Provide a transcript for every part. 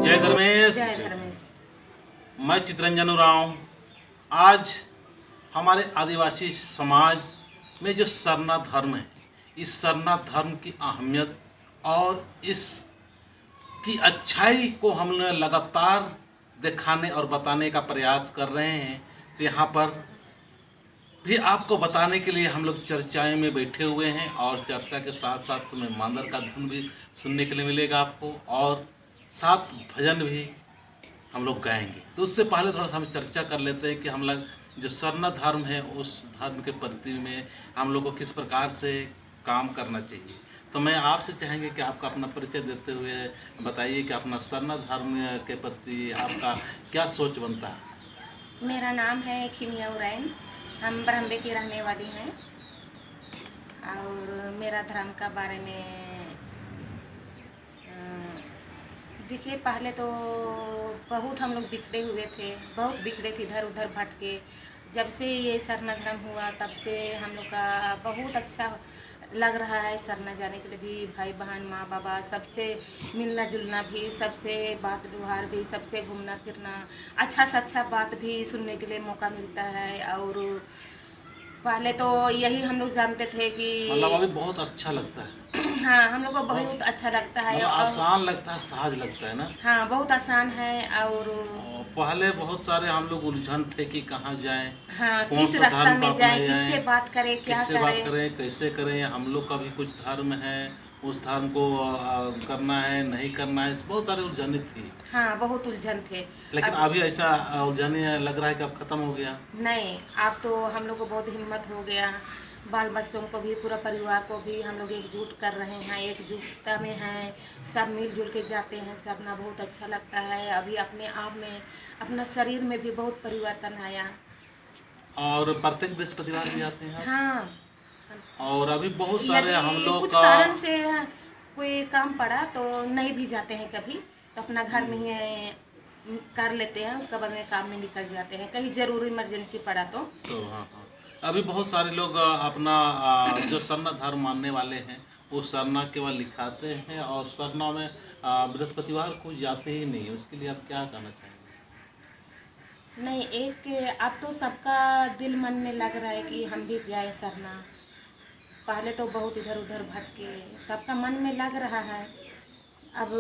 जय धर्मेश। जय धर्मेश। मैं चितरंजन उरांव। आज हमारे आदिवासी समाज में जो सरना धर्म है, इस सरना धर्म की अहमियत और इस की अच्छाई को हम लगातार दिखाने और बताने का प्रयास कर रहे हैं। तो यहाँ पर भी आपको बताने के लिए हम लोग चर्चाएं में बैठे हुए हैं और चर्चा के साथ साथ तुम्हें मांदर का धुन भी सुनने के लिए मिलेगा आपको, और साथ भजन भी हम लोग गाएंगे। तो उससे पहले थोड़ा सा हम चर्चा कर लेते हैं कि हम लोग जो सरना धर्म है उस धर्म के प्रति में हम लोग को किस प्रकार से काम करना चाहिए। तो मैं आपसे चाहेंगे कि आपका अपना परिचय देते हुए बताइए कि अपना सरना धर्म के प्रति आपका क्या सोच बनता है। मेरा नाम है खिमिया उरैन। हम ब्रह्मे की रहने वाली हैं और मेरा धर्म का बारे में देखिए, पहले तो बहुत हम लोग बिखरे हुए थे, बहुत बिखरे थे, इधर उधर भटके। जब से ये सरना धर्म हुआ तब से हम लोग का बहुत अच्छा लग रहा है। सरना जाने के लिए भी भाई बहन माँ बाबा सबसे मिलना जुलना भी, सबसे बात व्यवहार भी, सबसे घूमना फिरना, अच्छा से अच्छा बात भी सुनने के लिए मौका मिलता है। और पहले तो यही हम लोग जानते थे कि मतलब अभी बहुत अच्छा लगता है। हाँ, हम लोग को बहुत अच्छा लगता है मतलब और आसान लगता है, सहज लगता है ना। हाँ, बहुत आसान है। और पहले बहुत सारे हम लोग उलझन थे कि कहाँ जाएं, हाँ, कौन किस सा रास्ता धर्म को में जाए, अपनाएं, किससे बात करें, क्या किससे बात करें। करें, कैसे करें। हम लोग का भी कुछ धर्म है, उस धर्म को करना है नहीं करना है, बहुत सारे उलझने थी। हाँ, बहुत उलझन थे। लेकिन अब अभी ऐसा उलझने लग रहा है कि अब खत्म हो गया। नहीं, अब तो हम लोग को बहुत हिम्मत हो गया। बाल बच्चों को भी, पूरा परिवार को भी हम लोग एकजुट कर रहे हैं, एकजुटता में हैं, सब मिलजुल के जाते हैं। सबना बहुत अच्छा लगता है। अभी अपने आप में, अपना शरीर में भी बहुत परिवर्तन आया। और प्रत्येक बृहस्पतिवार भी जाते हैं आप। हाँ, और अभी बहुत सारे हम यदि लोग कुछ का कारण से कोई काम पड़ा तो नहीं भी जाते हैं कभी, तो अपना घर में ही कर लेते हैं, उसके बाद में काम में निकल जाते हैं, कहीं ज़रूरी इमरजेंसी पड़ा तो। हाँ हाँ, अभी बहुत सारे लोग अपना जो सरना धर्म मानने वाले हैं वो सरना केवल लिखाते हैं और सरना में बृहस्पतिवार को जाते ही नहीं। उसके लिए आप क्या कहना चाहेंगे। नहीं, एक अब तो सबका दिल मन में लग रहा है कि हम भी जाए सरना। पहले तो बहुत इधर उधर भटके, सबका मन में लग रहा है। अब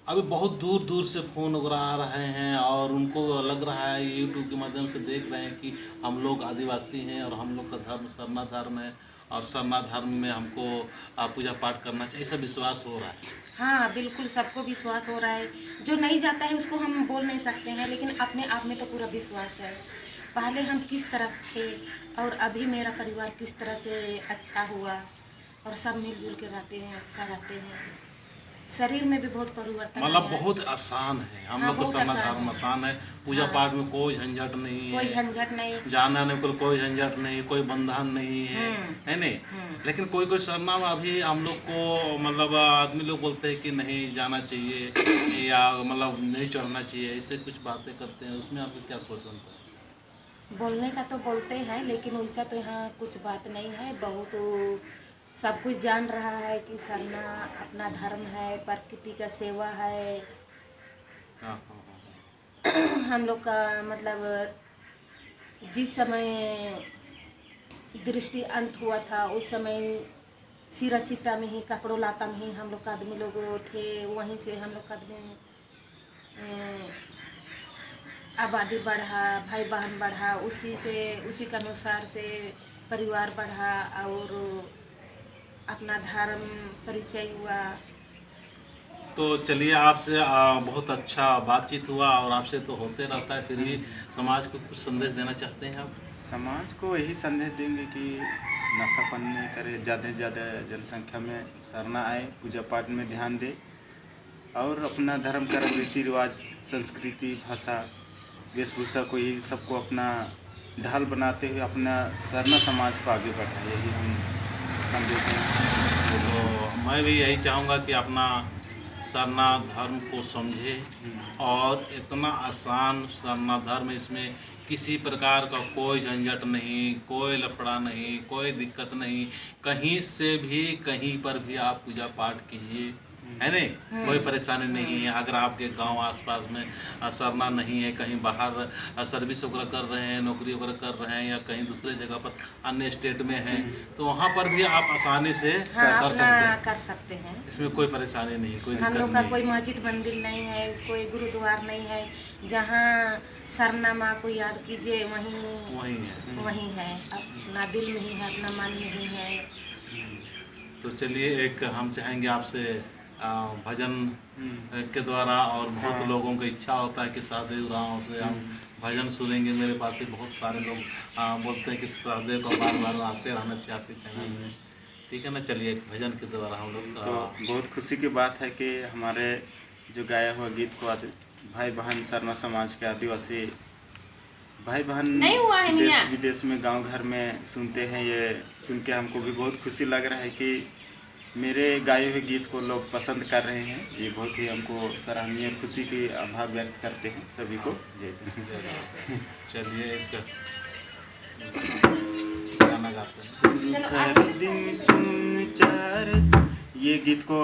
अभी बहुत दूर दूर से फ़ोन वगैरह आ रहे हैं और उनको लग रहा है, यूट्यूब के माध्यम से देख रहे हैं कि हम लोग आदिवासी हैं और हम लोग का धर्म सरना धर्म है और सरना धर्म में हमको पूजा पाठ करना चाहिए, ऐसा विश्वास हो रहा है। हाँ, बिल्कुल सबको विश्वास हो रहा है। जो नहीं जाता है उसको हम बोल नहीं सकते हैं, लेकिन अपने आप में तो पूरा विश्वास है। पहले हम किस तरह थे और अभी मेरा परिवार किस तरह से अच्छा हुआ, और सब मिलजुल के रहते हैं, अच्छा रहते हैं। शरीर में भी बहुत परिवर्तन मतलब आया है। बहुत आसान है, हम हाँ, लोग का बहुत सरना आसान धर्म है। आसान है। पूजा हाँ, पाठ में कोई झंझट नहीं कोई है, झंझट नहीं। जाना आने को कोई झंझट नहीं, कोई बंधन नहीं है नहीं। लेकिन कोई कोई सरना में अभी हम लोग को मतलब आदमी लोग बोलते हैं कि नहीं जाना चाहिए या मतलब नहीं चढ़ना चाहिए, ऐसे कुछ बातें करते हैं। उसमें आपको क्या सोच बनता है। बोलने का तो बोलते हैं, लेकिन वैसा तो यहाँ कुछ बात नहीं है। बहुत सब कुछ जान रहा है कि सरना अपना धर्म है, प्रकृति का सेवा है। हाँ हाँ हाँ हम लोग का मतलब जिस समय दृष्टि अंत हुआ था उस समय सिरा सीता में ही, कपड़ों लाता में ही हम लोग का आदमी लोग थे। वहीं से हम लोग का आदमी आबादी बढ़ा, भाई बहन बढ़ा, उसी के अनुसार से परिवार बढ़ा और अपना धर्म परिचय हुआ। तो चलिए, आपसे बहुत अच्छा बातचीत हुआ और आपसे तो होते रहता है, फिर भी समाज को कुछ संदेश देना चाहते हैं आप। समाज को यही संदेश देंगे कि नशापान नहीं करे, ज़्यादा से ज़्यादा जनसंख्या में सरना आए, पूजा पाठ में ध्यान दे और अपना धर्म कर्म रीति रिवाज संस्कृति भाषा वेशभूषा को ही सबको अपना ढाल बनाते हुए अपना सरना समाज को आगे बढ़ाए, यही हम संदेश देंगे। तो मैं भी यही चाहूँगा कि अपना सरना धर्म को समझे और इतना आसान सरना धर्म, इसमें किसी प्रकार का कोई झंझट नहीं, कोई लफड़ा नहीं, कोई दिक्कत नहीं। कहीं से भी कहीं पर भी आप पूजा पाठ कीजिए, है नहीं, कोई परेशानी नहीं है। अगर आपके गांव आसपास में सरना नहीं है, कहीं बाहर सर्विस वगैरह कर रहे हैं, नौकरी वगैरह कर रहे हैं, या कहीं दूसरे जगह पर अन्य स्टेट में हैं, तो वहाँ पर भी आप आसानी से हाँ कर सकते अपना हैं। कर सकते हैं। इसमें कोई परेशानी नहीं, कोई हम दिक्कत लोग का नहीं। कोई मस्जिद मंदिर नहीं है, कोई गुरुद्वार नहीं है। जहाँ सरना माँ को याद कीजिए वहीं वही है। वहीं है, अपना दिल में ही है, अपना मन में ही है। तो चलिए, एक हम चाहेंगे आपसे भजन के द्वारा, और बहुत हाँ। लोगों की इच्छा होता है कि सहदेव राव से हम भजन सुनेंगे। मेरे पास भी बहुत सारे लोग बोलते हैं कि सहदेव को बार बार आते रहना चाहिए चैनल में। ठीक है ना, चलिए एक भजन के द्वारा हम लोग तो बहुत खुशी की बात है कि हमारे जो गाया हुआ गीत को भाई बहन सरना समाज के आदिवासी भाई बहन नहीं हुआ है देश मियां। विदेश में गांव घर में सुनते हैं। ये सुन के हमको भी बहुत खुशी लग रहा है कि मेरे गाए हुए गीत को लोग पसंद कर रहे हैं। ये बहुत ही हमको सराहनीय और खुशी की आभार व्यक्त करते हैं सभी को। जय हिंद। चलिए एक गाना गाते हैं। खर दिन चुन चार, ये गीत को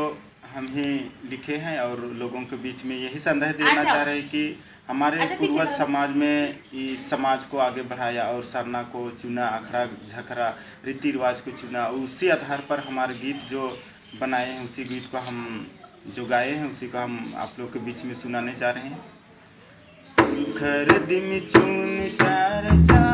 हम ही लिखे हैं और लोगों के बीच में यही संदेश देना चाह रहे हैं कि हमारे पूर्वज समाज में इस समाज को आगे बढ़ाया और सरना को चुना, अखड़ा झखरा रीति रिवाज को चुना। उसी आधार पर हमारे गीत जो बनाए हैं, उसी गीत को हम जो गाए हैं, उसी को हम आप लोग के बीच में सुनाने जा रहे हैं। खर दिन चुन चार चार